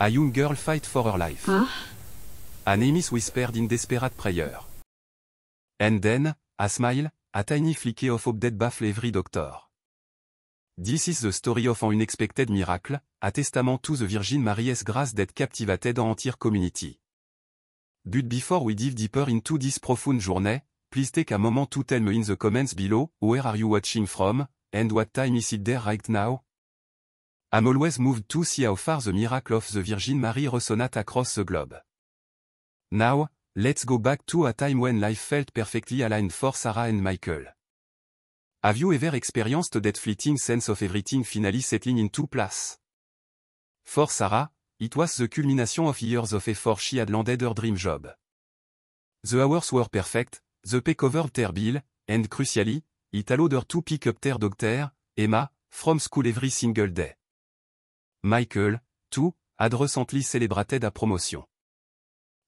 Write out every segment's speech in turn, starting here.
A young girl fight for her life. Huh? A name is whispered in desperate prayer. And then, a smile, a tiny flicker of hope that baffle every doctor. This is the story of an unexpected miracle, a testament to the Virgin Mary's grace that captivated an entire community. But before we dive deeper into this profound journey, please take a moment to tell me in the comments below, where are you watching from, and what time is it there right now? I'm always moved to see how far the miracle of the Virgin Mary resonates across the globe. Now, let's go back to a time when life felt perfectly aligned for Sarah and Michael. Have you ever experienced that fleeting sense of everything finally settling into place? For Sarah, it was the culmination of years of effort she had landed her dream job. The hours were perfect, the pay covered her bill, and crucially, it allowed her to pick up their daughter, Emma, from school every single day. Michael, too, had recently celebrated a promotion.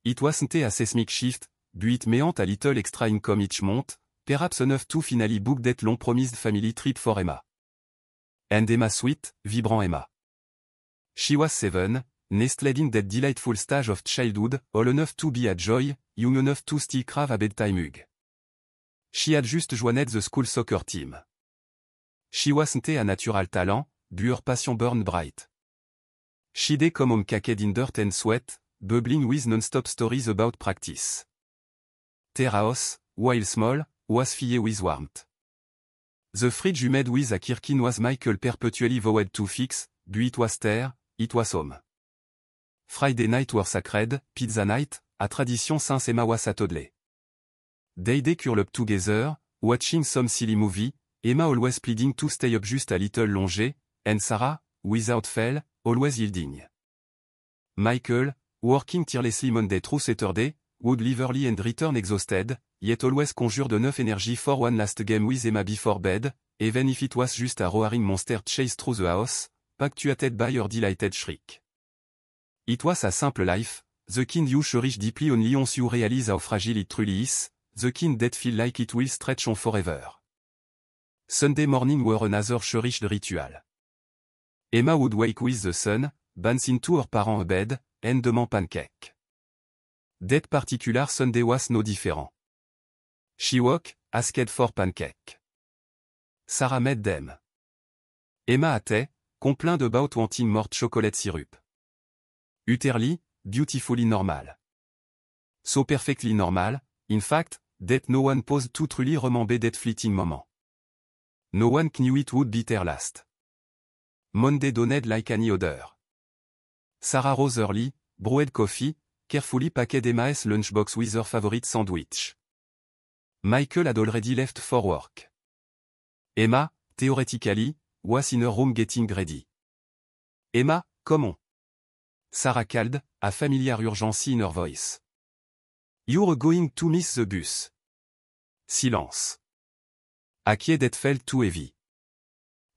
It wasn't a seismic shift, but it meant a little extra income each month, perhaps enough to finally book that long-promised family trip for Emma. And Emma sweet, vibrant Emma. She was 7, nestled in that delightful stage of childhood, old enough to be a joy, young enough to still crave a bedtime hug. She had just joined the school soccer team. She wasn't a natural talent, but her passion burned bright. She'd come home caked in dirt and sweat, bubbling with non-stop stories about practice. Their house, while small, was filled with warmth. The fridge made with a Kirkin was Michael perpetually vowed to fix, but it was there, it was home. Friday night were sacred, pizza night, a tradition since Emma was a toddler. They'd curl up together, watching some silly movie, Emma always pleading to stay up just a little longer, and Sarah, without fail, always yielding. Michael, working tirelessly Monday through Saturday, would leave early and return exhausted, yet always conjured enough energy for one last game with Emma before bed, even if it was just a roaring monster chase through the house, punctuated by her delighted shriek. It was a simple life, the kind you cherish deeply only once you realize how fragile it truly is, the kind that feel like it will stretch on forever. Sunday morning were another cherished ritual. Emma would wake with the sun, bounce into her parents' bed, and demand pancake. That particular Sunday was no different. She woke, asked for pancake. Sarah made them. Emma ate, complained about wanting more chocolate syrup. Utterly, beautifully normal. So perfectly normal, in fact, that no one paused to truly remember that fleeting moment. No one knew it would be their last. Monday dawned like any other. Sarah rose early, brewed coffee, carefully packed Emma's lunchbox with her favorite sandwich. Michael had already left for work. Emma, theoretically, was in her room getting ready. Emma, come on. Sarah called, a familiar urgency in her voice. You're going to miss the bus. Silence. A key that felt too heavy.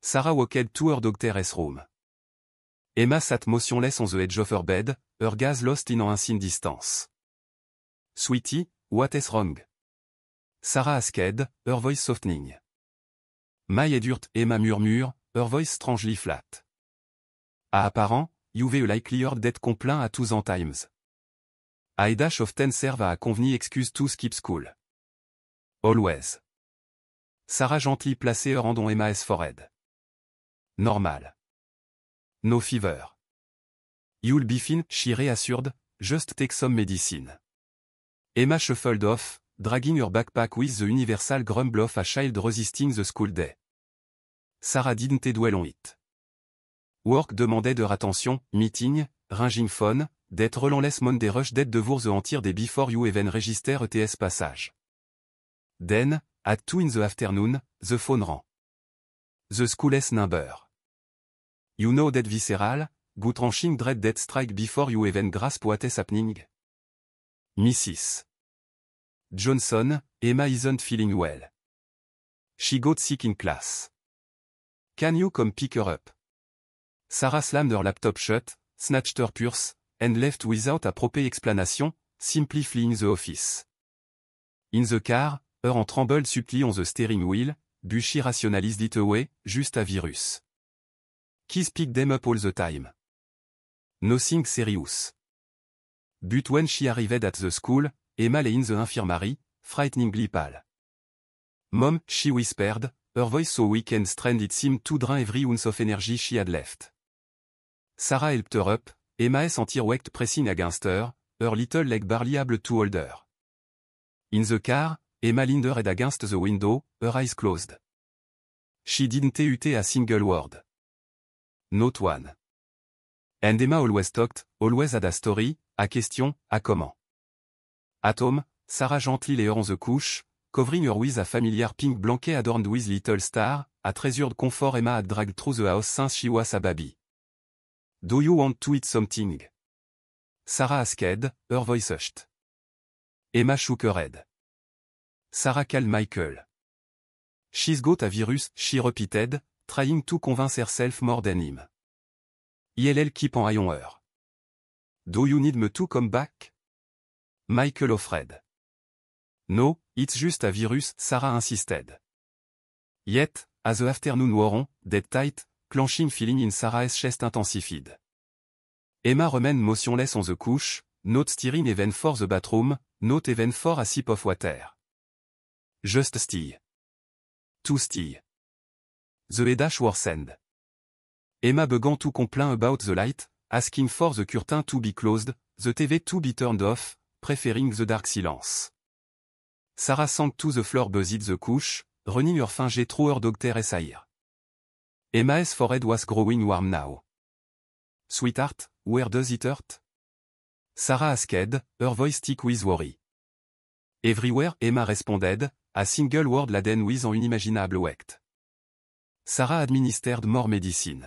Sarah walked to her daughter's room. Emma sat motionless on the edge of her bed, her gaze lost in an unseen distance. Sweetie, what is wrong? Sarah asked, her voice softening. My head hurt, Emma murmure, her voice strangely flat. Apparent, you've likely heard that complaint a 200 times. I dash often serve a convenient excuse to skip school. Always. Sarah gently placed her hand on Emma's forehead. Normal. No fever. You'll be fine, she reassured, just take some medicine. Emma shuffled off, dragging her backpack with the universal grumble of a child resisting the school day. Sarah didn't dwell on it. Work demanded her attention, meeting, ringing phone, that relentless Monday rush that devour the entire day before you even register ETS passage. Then, at 2 in the afternoon, the phone rang. The school's number. You know that visceral, gut-wrenching dread that strike before you even grasp what is happening? Mrs. Johnson, Emma isn't feeling well. She got sick in class. Can you come pick her up? Sarah slammed her laptop shut, snatched her purse, and left without a proper explanation, simply fleeing the office. In the car, her hand trembled subtly on the steering wheel, but she rationalized it away, just a virus. Kids pick them up all the time. Nothing serious. But when she arrived at the school, Emma lay in the infirmary, frighteningly pale. Mom, she whispered, her voice so weak and strained it seemed to drain every ounce of energy she had left. Sarah helped her up, Emma's anti-waked pressing against her, her little leg barely able to hold her. In the car, Emma leaned her head against the window, her eyes closed. She didn't utter a single word. Not one. And Emma always talked, always had a story, a question, a comment. At home, Sarah gently lay her on the couch, covering her with a familiar pink blanket adorned with little star, a treasured comfort Emma had dragged through the house since she was a baby. Do you want to eat something? Sarah asked, her voice hushed. Emma shook her head. Sarah called Michael. She's got a virus, she repeated, trying to convince herself more than him. I'll keep an eye on her. Do you need me to come back? Michael offered. No, it's just a virus, Sarah insisted. Yet, as the afternoon wore on, that tight, clenching feeling in Sarah's chest intensified. Emma remained motionless on the couch, not stirring even for the bathroom, not even for a sip of water. Just still. Too still. The headache worsened. Emma began to complain about the light, asking for the curtain to be closed, the TV to be turned off, preferring the dark silence. Sarah sank to the floor beside the couch, running her finger through her daughter's hair. Emma's forehead was growing warm now. Sweetheart, where does it hurt? Sarah asked, her voice thick with worry. Everywhere, Emma responded, a single word laden with an unimaginable weight. Sarah administered more medicine.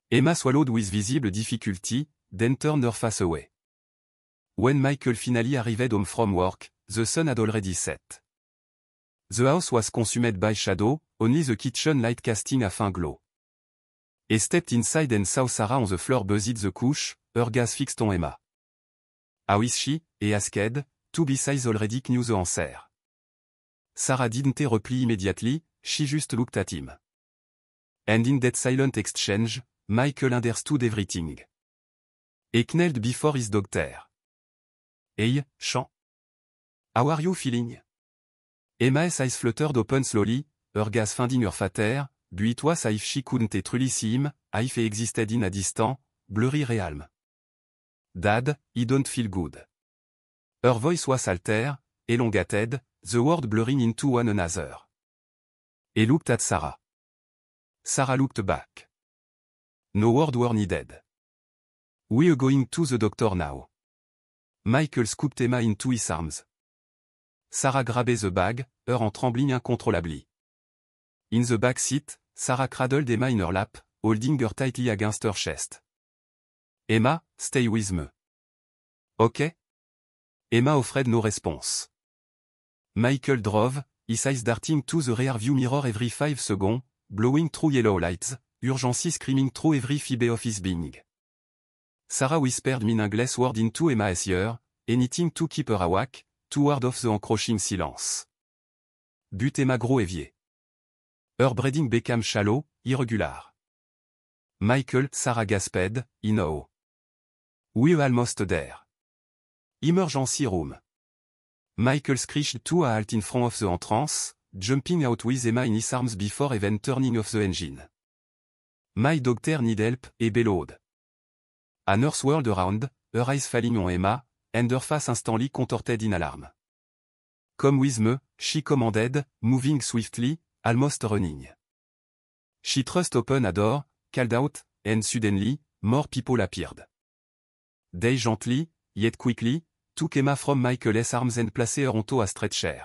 Emma swallowed with visible difficulty, then turned her face away. When Michael finally arrived home from work, the sun had already set. The house was consumed by shadow, only the kitchen light casting a faint glow. He stepped inside and saw Sarah on the floor beside the couch, her gaze fixed on Emma. How is she? He asked, two besides already knew the answer. Sarah didn't reply immediately, she just looked at him. And in that silent exchange, Michael understood everything. He knelt before his daughter. Hey, Sean. How are you feeling? Emma's eyes fluttered open slowly, her gaze finding her father, but it was as if she couldn't truly see him, as if he existed in a distant, blurry realm. Dad, I don't feel good. Her voice was altered, elongated, the words blurring into one another. He looked at Sarah. Sarah looked back. No words were needed. We're going to the doctor now. Michael scooped Emma into his arms. Sarah grabbed the bag, her hand trembling uncontrollably. In the back seat, Sarah cradled Emma in her lap, holding her tightly against her chest. Emma, stay with me. Okay? Emma offered no response. Michael drove, his eyes darting to the rearview mirror every 5 seconds, blowing through yellow lights, urgency screaming through every fibre of his being. Sarah whispered meaningless words into Emma's ear, anything to keep her awake, to ward off the encroaching silence. But Emma grew heavier. Her breathing became shallow, irregular. Michael, Sarah gasped, I know. We're almost there. Emergency room. Michael screeched to a halt in front of the entrance, jumping out with Emma in his arms before even turning off the engine. My doctor need help, he bellowed. A nurse whirled around, her eyes falling on Emma, and her face instantly contorted in alarm. Come with me, she commanded, moving swiftly, almost running. She thrust open a door, called out, and suddenly, more people appeared. They gently, yet quickly, took Emma from Michael's arms and placed her onto a stretcher.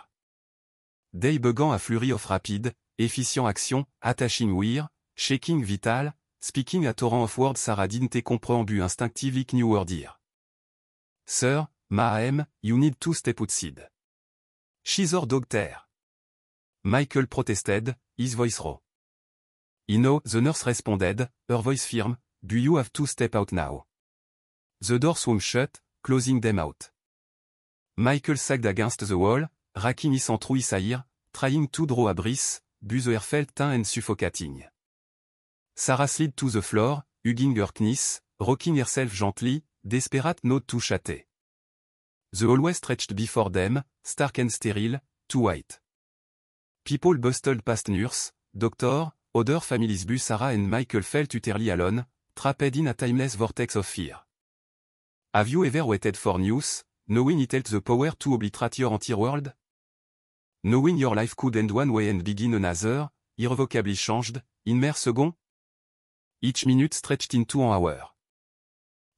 They began a flurry of rapid, efficient action, attaching wire, shaking vital, speaking a torrent of words Sarah didn't comprehend but instinctively knew her dear. Sir, ma'am, you need to step outside. She's our doctor. Michael protested, his voice raw. I know, the nurse responded, her voice firm, but you have to step out now. The door swung shut, closing them out. Michael sagged against the wall, racking his hand through his hair, trying to draw a breath, but the air felt thin and suffocating. Sarah slid to the floor, hugging her knees, rocking herself gently, desperate not to chatte. The always stretched before them, stark and sterile, too white. People bustled past nurse, doctor, other families but Sarah and Michael felt utterly alone, trapped in a timeless vortex of fear. Have you ever waited for news, knowing it held the power to obliterate your entire world? Knowing your life could end one way and begin another, irrevocably changed, in mere seconds? Each minute stretched into an hour.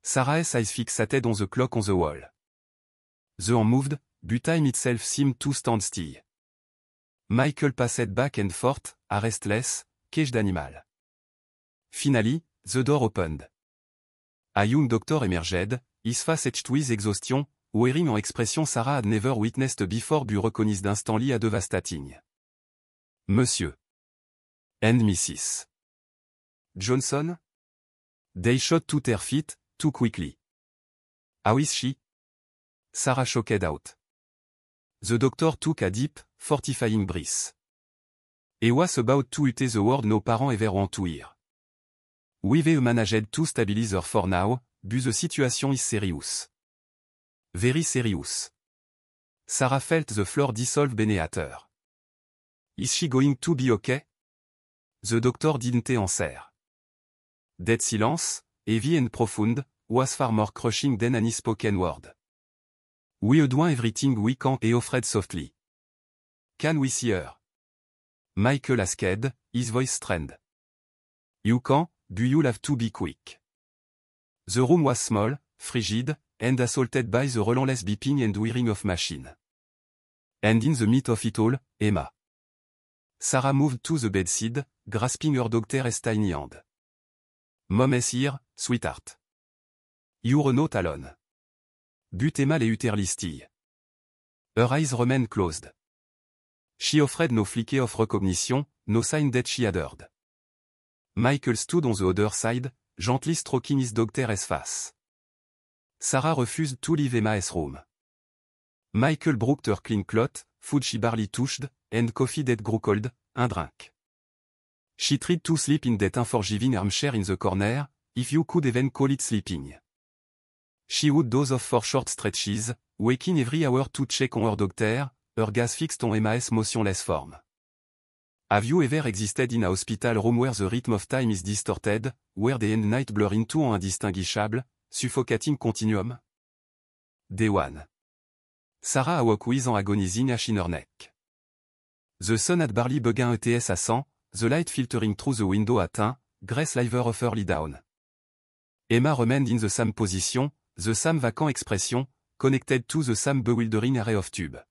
Sarah's eyes fixated on the clock on the wall. The hand moved, but time itself seemed to stand still. Michael passed back and forth, a restless, caged animal. Finally, the door opened. A young doctor emerged, his face etched with exhaustion, wearing an expression Sarah had never witnessed before but recognized instantly as devastating. Monsieur. And Mrs. Johnson? They shot to their feet, too quickly. How is she? Sarah shocked out. The doctor took a deep, fortifying breath. He was about to utter the word no parents ever want to hear. We've managed to stabilize her for now, but the situation is serious. Very serious. Sarah felt the floor dissolve beneath her. Is she going to be okay? The doctor didn't answer. Dead silence, heavy and profound, was far more crushing than any spoken word. We do everything we can, he offered softly. Can we see her? Michael asked, his voice strained. You can, but you'll have to be quick. The room was small, frigid, and assaulted by the relentless beeping and whirring of machine. And in the midst of it all, Emma. Sarah moved to the bedside, grasping her daughter's tiny hand. Mom is here, sweetheart. You're not alone. But Emma lay utterly still. Her eyes remained closed. She offered no flicker of recognition, no sign that she had heard. Michael stood on the other side, gently stroking his daughter's face. Sarah refused to leave Emma's room. Michael brought her clean cloth, food she barely touched, and coffee that grew cold, un drink. She tried to sleep in that unforgiving armchair in the corner, if you could even call it sleeping. She would doze off for short stretches, waking every hour to check on her daughter, her gaze fixed on Emma's motionless form. Have you ever existed in a hospital room where the rhythm of time is distorted, where day and night blur into an indistinguishable, suffocating continuum? Day one. Sarah awoke with an agonizing ache in her neck. The sun had barely begun ETS à 100, the light filtering through the window atteint, grey sliver of early dawn. Emma remained in the same position, the same vacant expression, connected to the same bewildering array of tube.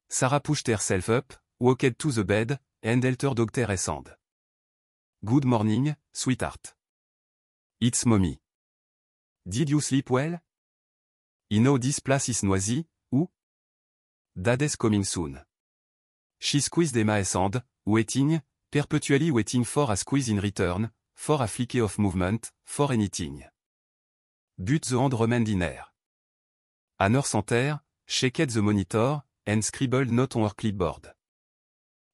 Sarah pushed herself up, walked to the bed, and held her daughter's hand. Good morning, sweetheart. It's mommy. Did you sleep well? You know this place is noisy, ou? Dad's coming soon. She squeezed Emma's hand, waiting, perpetually waiting for a squeeze in return, for a flicker of movement, for anything. But the hand remained in air. A nurse entered, checked the monitor, and scribbled note on her clipboard.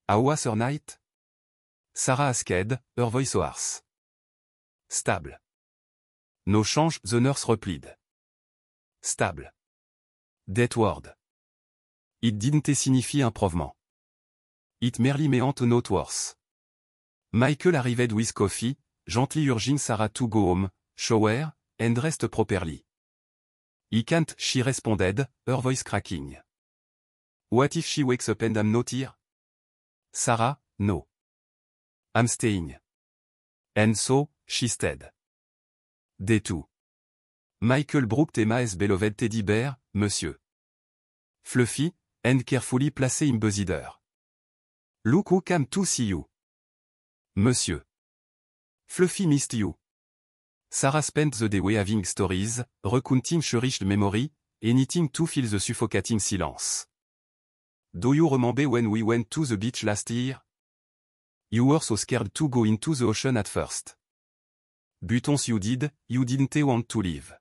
How was her night? Sarah asked, her voice hoarse. Stable. No change, the nurse replied. Stable. That word. It didn't signify improvement. It merely meant not worse. Michael arrived with coffee, gently urging Sarah to go home, shower, and rest properly. He can't, she responded, her voice cracking. What if she wakes up and I'm not here? Sarah, no. I'm staying. And so, she stayed. Day 2. Michael brought Emma's beloved teddy bear, Monsieur. Fluffy, and carefully placed him beside her. Look who came to see you. Monsieur. Fluffy missed you. Sarah spent the day having stories, recounting cherished memory, and needing to fill the suffocating silence. Do you remember when we went to the beach last year? You were so scared to go into the ocean at first. But once you did, you didn't want to leave.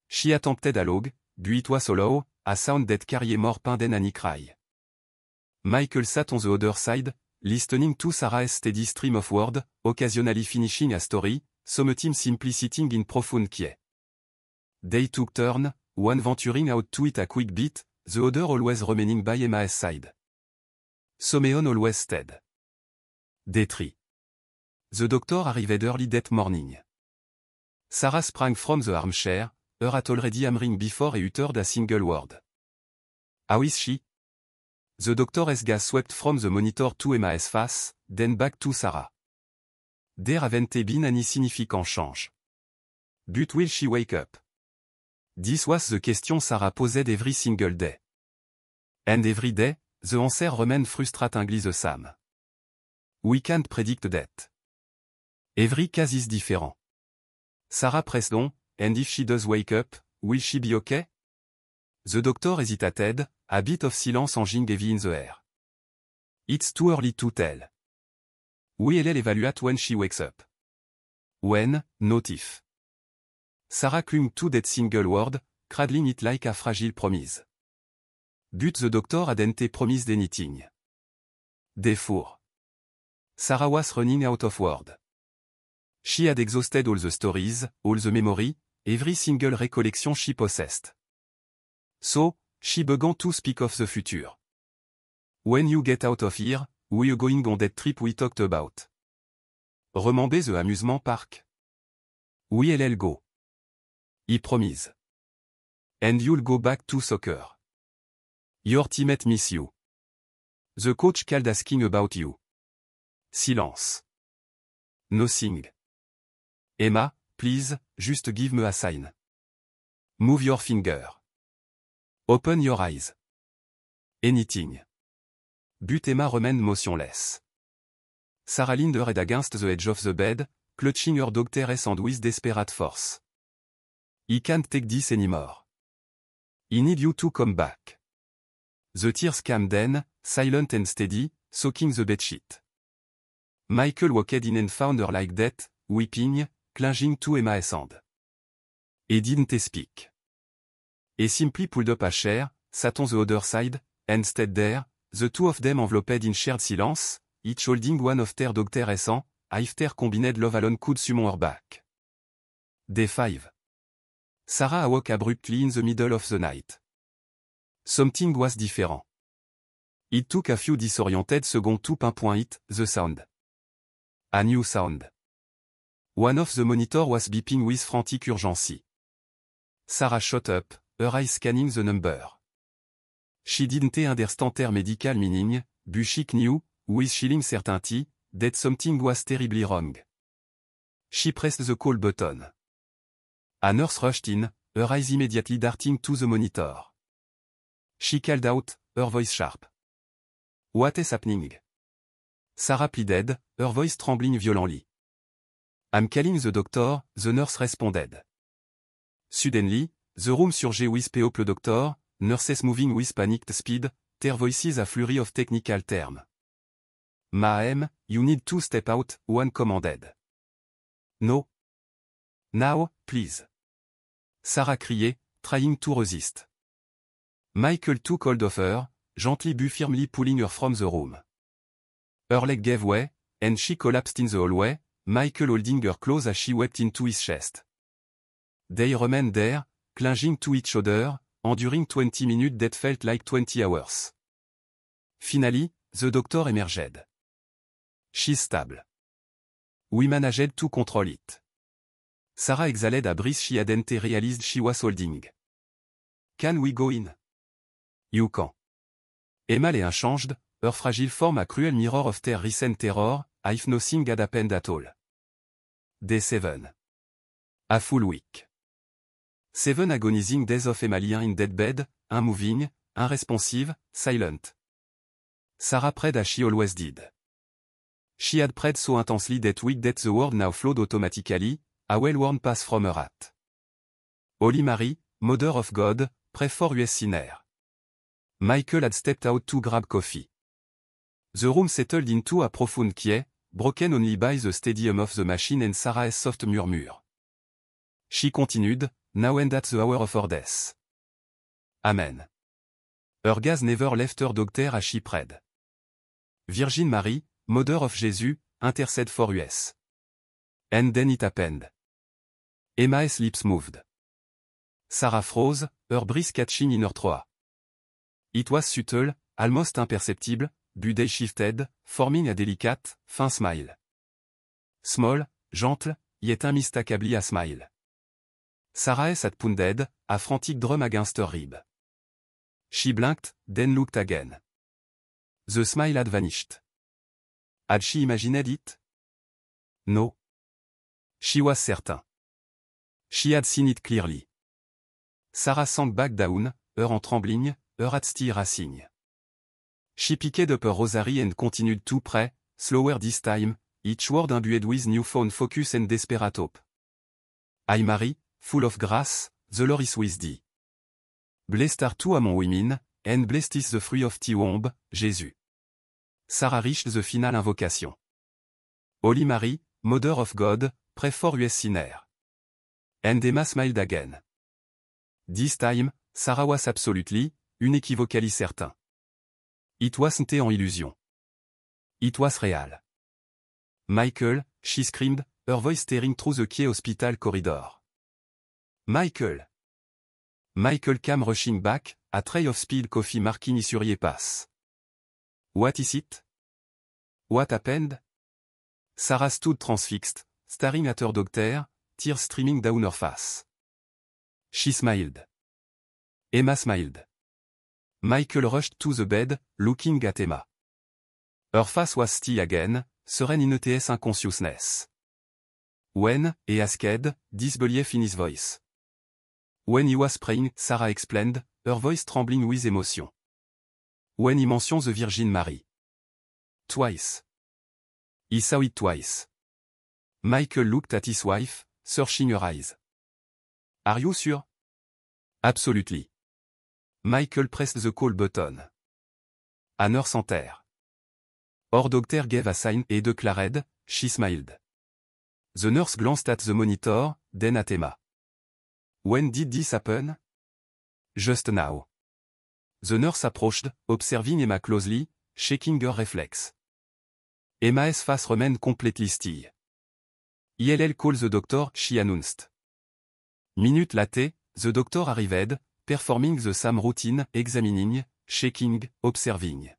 She attempted a log, but it was so low, a sound that carried more pain than any cry. Michael sat on the other side, listening to Sarah's steady stream of words, occasionally finishing a story, some team simply sitting in profound quiet. They took turn, one venturing out to it a quick bit, the other always remaining by Emma's side. Someone always stayed. Day 3. The doctor arrived early that morning. Sarah sprang from the armchair, her hat already hammering before he uttered a single word. How is she? The doctor's gaze swept from the monitor to Emma's face, then back to Sarah. There haven't been any significant change. But will she wake up? This was the question Sarah posed every single day. And every day, the answer remained frustratingly the same. We can't predict that. Every case is different. Sarah pressed on, and if she does wake up, will she be okay? The doctor hesitated, a bit of silence hanging heavy in the air. It's too early to tell. We'll evaluate when she wakes up. When, not if. Sarah clung to that single word, cradling it like a fragile promise. But the doctor hadn't promised anything. Therefore, Sarah was running out of words. She had exhausted all the stories, all the memory, every single recollection she possessed. So, she began to speak of the future. When you get out of here, we're going on that trip we talked about. Remember the amusement park? We'll go. He promised. And you'll go back to soccer. Your teammate miss you. The coach called asking about you. Silence. Nothing. Emma, please, just give me a sign. Move your finger. Open your eyes. Anything. But Emma remained motionless. Sarah leaned her head against the edge of the bed, clutching her daughter's hand with desperate force. He can't take this anymore. He need you to come back. The tears came then, silent and steady, soaking the bedsheet. Michael walked in and found her like that, weeping, clinging to Emma's hand. He didn't speak. He simply pulled up a chair, sat on the other side, and stayed there, the two of them enveloped in shared silence, each holding one of their daughter's hands, if their combined love alone could summon her back. Day 5. Sarah awoke abruptly in the middle of the night. Something was different. It took a few disoriented seconds to pinpoint the sound. A new sound. One of the monitors was beeping with frantic urgency. Sarah shot up, her eyes scanning the number. She didn't understand their medical meaning, but she knew, with chilling certainty, that something was terribly wrong. She pressed the call button. A nurse rushed in, her eyes immediately darting to the monitor. She called out, her voice sharp. What is happening? Sarah pleaded, her voice trembling violently. I'm calling the doctor, the nurse responded. Suddenly, the room surged with pale doctor, nurses moving with panicked speed, their voices a flurry of technical terms. Ma'am, you need to step out, one commanded. No. Now, please. Sarah cried, trying to resist. Michael took hold of her, gently but firmly pulling her from the room. Her leg gave way, and she collapsed in the hallway, Michael holding her close as she wept into his chest. They remained there, clinging to each other, enduring 20 minutes that felt like 20 hours. Finally, the doctor emerged. She's stable. We managed to control it. Sarah exhaled a breath she hadn't realized she was holding. Can we go in? You can. Emma lay unchanged, her fragile form a cruel mirror of their recent terror, if nothing had happened at all. Day 7. A full week. 7 agonizing days of Emma lying in deathbed, unmoving, unresponsive, silent. Sarah prayed as she always did. She had prayed so intensely that week that the word now flowed automatically, a well-worn path from her heart. Holy Mary, Mother of God, pray for us sinners. Michael had stepped out to grab coffee. The room settled into a profound quiet, broken only by the steady hum of the machine and Sarah's soft murmur. She continued, now and at the hour of her death. Amen. Her gaze never left her daughter as she prayed. Virgin Mary, Mother of Jesus, intercede for us. And then it happened. Emma's lips moved. Sarah froze, her breath catching in her throat. It was subtle, almost imperceptible, but they shifted, forming a delicate, fin smile. Small, gentle, yet unmistakably a smile. Sarah's had pounded, a frantic drum against her rib. She blinked, then looked again. The smile had vanished. Had she imagined it? No. She was certain. She had seen it clearly. Sarah sank back down, her hand trembling, her heart still racing. She picked up her rosary and continued to pray, slower this time, each word imbued with newfound focus and desperate hope. I Mary, full of grace, the Lord is with thee. Blessed art thou among women, and blessed is the fruit of thy womb, Jesus. Sarah reached the final invocation. Holy Mary, Mother of God, pray for us sinners. And Emma smiled again. This time, Sarah was absolutely, unequivocally certain. It wasn't an illusion. It was real. Michael, she screamed, her voice tearing through the key hospital corridor. Michael! Michael came rushing back, a tray of spilled coffee marking sur ye pass. What is it? What happened? Sarah stood transfixed, staring at her doctor, tears streaming down her face. She smiled. Emma smiled. Michael rushed to the bed, looking at Emma. Her face was still again, serene in its unconsciousness. When, he asked, disbelief in his voice. When he was praying, Sarah explained, her voice trembling with emotion. When he mentioned the Virgin Mary. Twice. He saw it twice. Michael looked at his wife, searching her eyes. Are you sure? Absolutely. Michael pressed the call button. A nurse entered. Our doctor gave a sign and declared, she smiled. The nurse glanced at the monitor, then at Emma. When did this happen? Just now. The nurse approached, observing Emma closely, shaking her reflex. Emma's face remained completely still. ILL call the doctor, she announced. Minute later, the doctor arrived, performing the same routine, examining, checking, observing.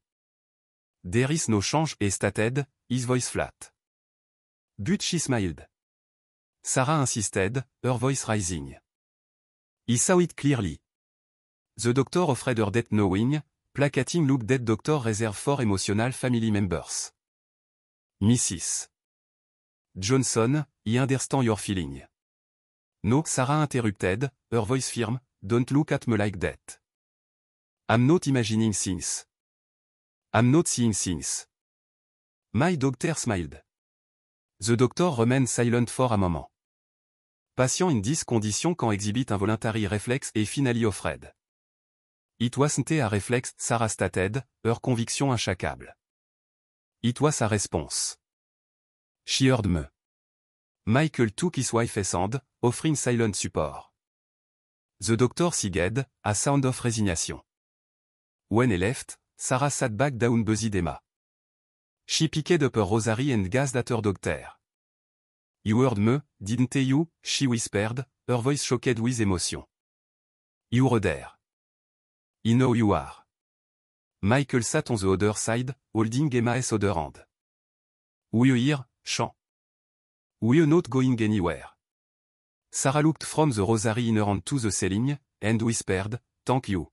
There is no change, he stated, his voice flat. But she smiled. Sarah insisted, her voice rising. He saw it clearly. The doctor offered her death knowing, placating look that doctor reserved for emotional family members. Mrs. Johnson, I understand your feeling. No, Sarah interrupted, her voice firm, don't look at me like that. I'm not imagining things. I'm not seeing things. My doctor smiled. The doctor remained silent for a moment. Patient in this condition can exhibit involuntary reflex et finally offered. It wasn't a reflex, Sarah stated, her conviction imshakable. It was a response. She heard me. Michael took his wife's hand, offering silent support. The doctor sighed, a sound of resignation. When he left, Sarah sat back down beside Emma. She picked up her rosary and gazed at her doctor. You heard me, didn't you? She whispered, her voice shocked with emotion. You were there. I know you are. Michael sat on the other side, holding Emma's other hand. We here, Sean. We're not going anywhere. Sarah looked from the rosary in her hand to the ceiling, and whispered, thank you.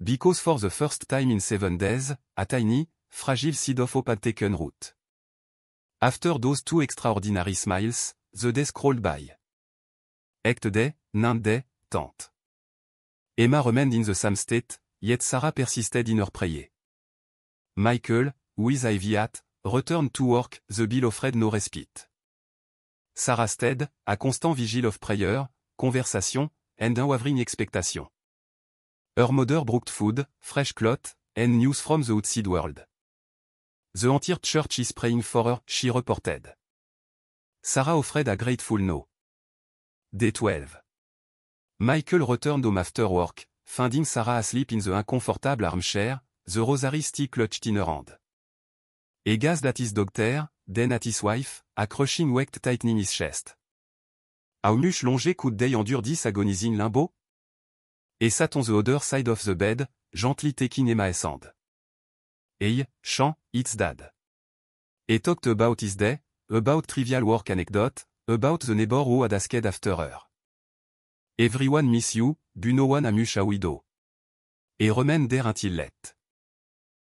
Because for the first time in 7 days, a tiny, fragile seed of hope had taken root. After those 2 extraordinary smiles, the days crawled by. 8 days, 9 days, 10. Emma remained in the same state, yet Sarah persisted in her prayer. Michael, with heavy heart, returned to work, the bill offered no respite. Sarah stayed, a constant vigil of prayer, conversation, and unwavering expectation. Her mother brought food, fresh cloth, and news from the outside world. The entire church is praying for her, she reported. Sarah offered a grateful no. Day 12. Michael returned home after work, finding Sarah asleep in the uncomfortable armchair, the rosary still clutched in her hand. He gazed at his doctor, then at his wife, a crushing weight tightening his chest. How much longer could they endure this agonizing limbo? Et sat on the other side of the bed, gently taking Emma's hand. Hey, Sean, it's Dad. He talked about his day, about trivial work anecdote, about the neighbor who had asked after her. Everyone miss you, but no one amused a widow. He remained there until late.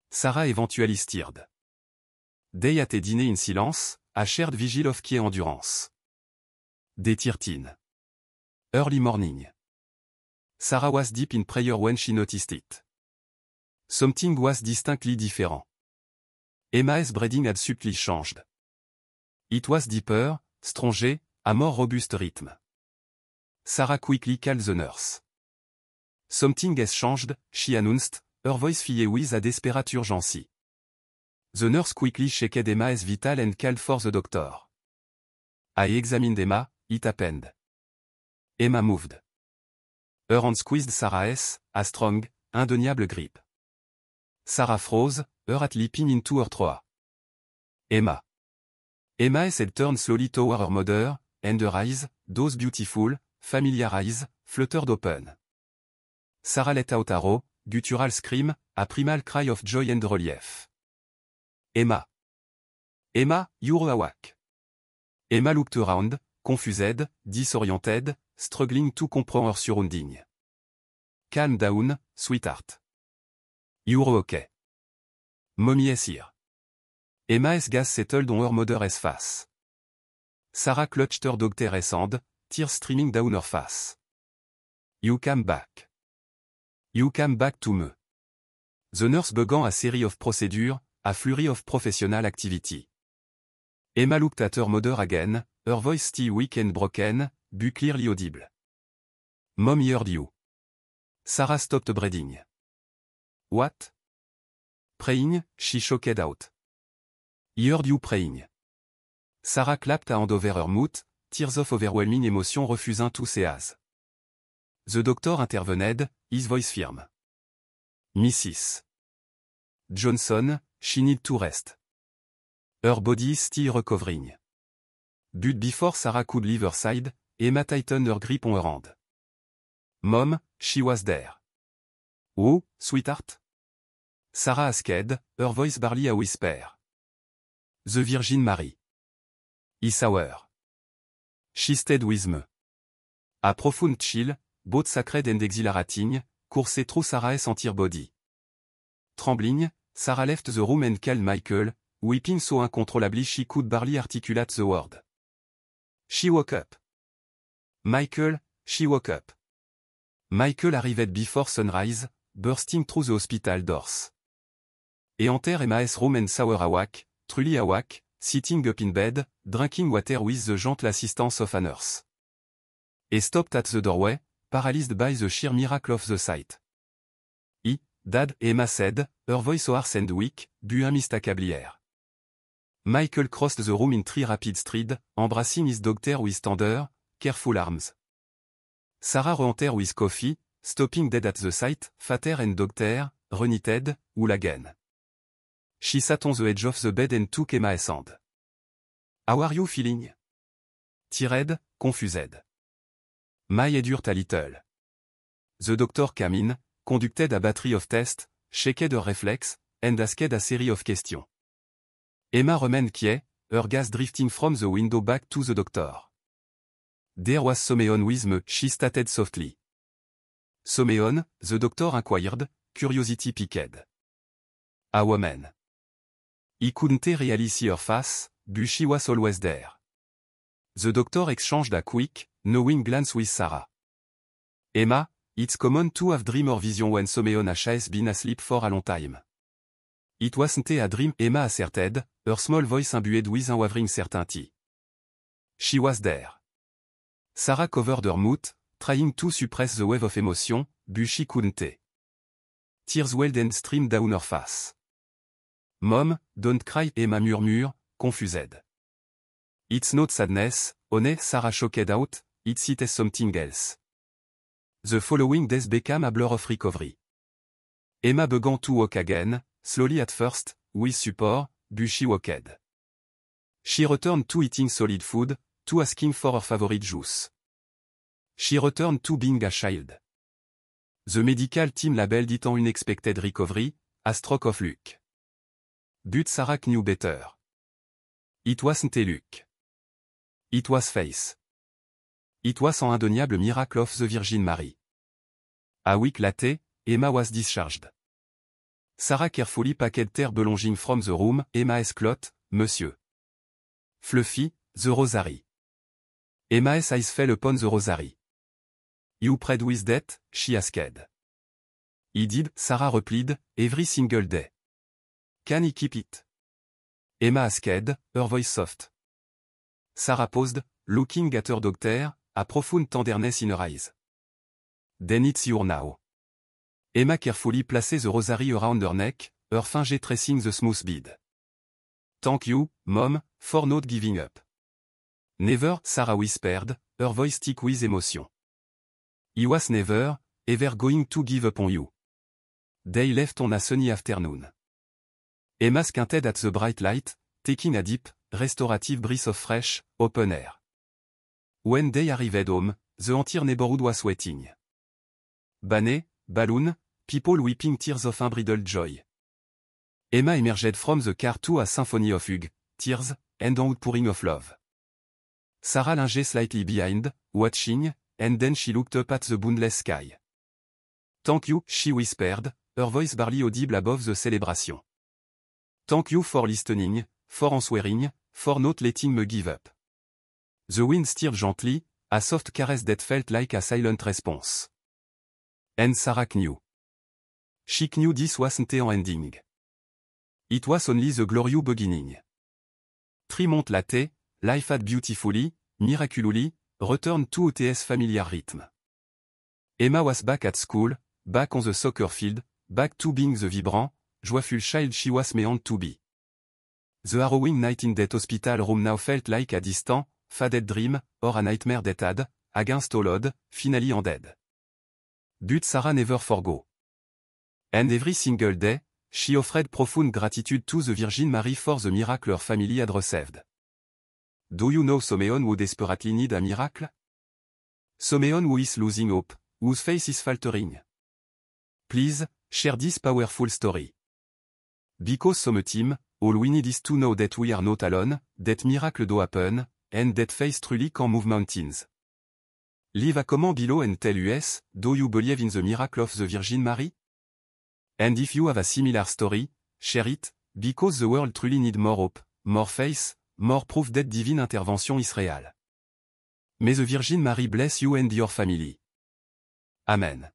Sarah eventually stirred. They ate dinner in silence, a shared vigil of key endurance. Day 13. Early morning. Sarah was deep in prayer when she noticed it. Something was distinctly different. Emma's breathing had subtly changed. It was deeper, stronger, a more robust rhythm. Sarah quickly called the nurse. Something has changed, she announced, her voice filled with a desperate urgency. The nurse quickly checked Emma's vital and called for the doctor. I examined Emma, it happened. Emma moved. Her hand squeezed Sarah's, a strong, undeniable grip. Sarah froze, her heart leaping into her throat. Emma. Emma's head turned slowly toward her mother, and her eyes, those beautiful, familiar eyes, fluttered open. Sarah let out a raw, guttural scream, a primal cry of joy and relief. Emma. Emma, you're awake. Emma looked around, confused, disoriented, struggling to comprehend her surrounding. Calm down, sweetheart. You're okay. Mommy is here. Emma's gaze settled on her mother's face. Sarah clutched her daughter's hand, tears streaming down her face. You came back. You came back to me. The nurse began a series of procedures, a flurry of professional activity. Emma looked at her mother again, her voice still weak and broken, but clearly audible. Mom heard you. Sarah stopped breathing. What? Praying, she choked out. He heard you praying. Sarah clapped a hand over her mouth, tears of overwhelming emotion refusing to say as. The doctor intervened, his voice firm. Mrs. Johnson, she need to rest. Her body is still recovering. But before Sarah could leave her side, Emma tightened her grip on her hand. Mom, she was there. Oh, sweetheart? Sarah asked, her voice barely a whisper. The Virgin Mary. He saw her. She stayed with me. A profound chill, both sacred and exhilarating, coursed through Sarah's entire body. Trembling, Sarah left the room and called Michael, weeping so uncontrollably she could barely articulate the word. She woke up. Michael, she woke up. Michael arrived before sunrise, bursting through the hospital doors. He entered Emma's room and saw her awake, truly awake, sitting up in bed, drinking water with the gentle assistance of a nurse. He stopped at the doorway, paralyzed by the sheer miracle of the sight. Dad, Emma said, her voice hoarse and weak, but unmistakably here. Michael crossed the room in 3 rapid strides, embracing his daughter with tender, careful arms. Sarah re-entered with coffee, stopping dead at the sight, father and daughter, reunited, all again. She sat on the edge of the bed and took Emma's hand. How are you feeling? Tired, confused. My head hurt a little. The doctor came in, conducted a battery of tests, checked her reflex, and asked a series of questions. Emma remained quiet, her gaze drifting from the window back to the doctor. There was Someone with me, she stated softly. Someone, the doctor inquired, curiosity piqued. A woman. He couldn't really see her face, but she was always there. The doctor exchanged a quick, knowing glance with Sarah. Emma, it's common to have dream or vision when someone has been asleep for a long time. It wasn't a dream, Emma asserted, her small voice imbued with unwavering certainty. She was there. Sarah covered her mouth, trying to suppress the wave of emotion, but she couldn't. Tears welled and streamed down her face. Mom, don't cry, Emma murmured, confused. It's not sadness, honey, Sarah choked out, it's something else. The following days became a blur of recovery. Emma began to walk again, slowly at first, with support, but she walked. She returned to eating solid food, to asking for her favorite juice. She returned to being a child. The medical team labeled it an unexpected recovery, a stroke of luck. But Sarah knew better. It wasn't a luck. It was faith. It was an indeniable miracle of the Virgin Mary. A week later, Emma was discharged. Sarah carefully packed her belongings from the room. Emma's cloth, monsieur. Fluffy, the rosary. Emma's eyes fell upon the rosary. You prayed with that, she asked. He did, Sarah replied, every single day. Can he keep it? Emma asked, her voice soft. Sarah paused, looking at her doctor, a profound tenderness in her eyes. Then it's yours now. Emma carefully placed the rosary around her neck, her finger tracing the smooth bead. Thank you, Mom, for not giving up. Never, Sarah whispered, her voice thick with emotion. He was never, ever going to give up on you. They left on a sunny afternoon. Emma squinted at the bright light, taking a deep, restorative breath of fresh, open air. When they arrived home, the entire neighborhood was waiting. Banner, balloon, people weeping tears of unbridled joy. Emma emerged from the car to a symphony of hugs, tears, and outpouring of love. Sarah lingered slightly behind, watching, and then she looked up at the boundless sky. Thank you, she whispered, her voice barely audible above the celebration. Thank you for listening, for answering, for not letting me give up. The wind stirred gently, a soft caress that felt like a silent response. And Sarah knew. She knew this wasn't an ending. It was only the glorious beginning. 3 months later, life had beautifully, miraculously, returned to its familiar rhythm. Emma was back at school, back on the soccer field, back to being the vibrant, joyful child she was meant to be. The harrowing night in that hospital room now felt like a distant, faded dream, or a nightmare that had, against all odds, finally ended. But Sarah never forgot. And every single day, she offered profound gratitude to the Virgin Mary for the miracle her family had received. Do you know someone who desperately needs a miracle? Someone who is losing hope, whose faith is faltering? Please, share this powerful story. Because some team, all we need is to know that we are not alone, that miracle do happen, and that faith truly can move mountains. Leave a comment below and tell us, do you believe in the miracle of the Virgin Mary? And if you have a similar story, share it, because the world truly needs more hope, more faith, more proof that divine intervention is real. May the Virgin Mary bless you and your family. Amen.